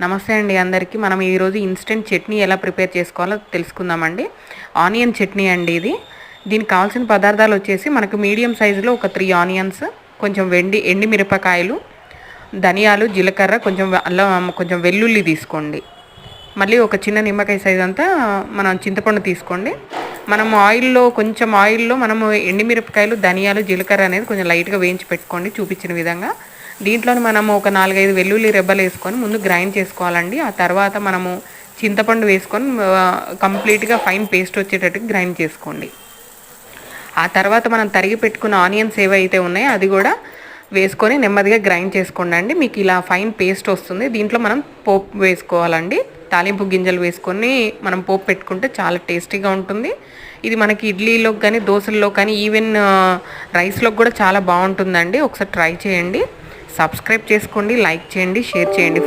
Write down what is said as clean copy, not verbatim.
నమస్తే అండి అందరికీ. మనం ఈరోజు ఇన్స్టెంట్ చట్నీ ఎలా ప్రిపేర్ చేసుకోవాలో తెలుసుకుందామండి. ఆనియన్ చట్నీ అండి ఇది. దీనికి కావాల్సిన పదార్థాలు వచ్చేసి మనకు మీడియం సైజులో ఒక 3 ఆనియన్స్, కొంచెం ఎండి మిరపకాయలు, ధనియాలు, జీలకర్ర, కొంచెం అల్లం, కొంచెం వెల్లుల్లి తీసుకోండి. మళ్ళీ ఒక చిన్న నిమ్మకాయ సైజ్ అంతా మనం చింతపండు తీసుకోండి. మనం కొంచెం ఆయిల్లో మనము ఎండిమిరపకాయలు, ధనియాలు, జీలకర్ర అనేది కొంచెం లైట్గా వేయించి పెట్టుకోండి చూపించిన విధంగా. దీంట్లోని మనము ఒక 4-5 వెల్లుల్లి రెబ్బలు వేసుకొని ముందు గ్రైండ్ చేసుకోవాలండి. ఆ తర్వాత మనము చింతపండు వేసుకొని కంప్లీట్గా ఫైన్ పేస్ట్ వచ్చేటట్టుగా గ్రైండ్ చేసుకోండి. ఆ తర్వాత మనం తరిగి పెట్టుకున్న ఆనియన్స్ ఏవైతే ఉన్నాయో అది కూడా వేసుకొని నెమ్మదిగా గ్రైండ్ చేసుకోండి. మీకు ఇలా ఫైన్ పేస్ట్ వస్తుంది. దీంట్లో మనం పోపు వేసుకోవాలండి. తాలింపు గింజలు వేసుకొని మనం పోపు పెట్టుకుంటే చాలా టేస్టీగా ఉంటుంది. ఇది మనకి ఇడ్లీలోకి కానీ, దోశల్లో కానీ, ఈవెన్ రైస్లోకి కూడా చాలా బాగుంటుందండి. ఒకసారి ట్రై చేయండి. సబ్స్క్రైబ్ చేసుకోండి, లైక్ చేయండి, షేర్ చేయండి.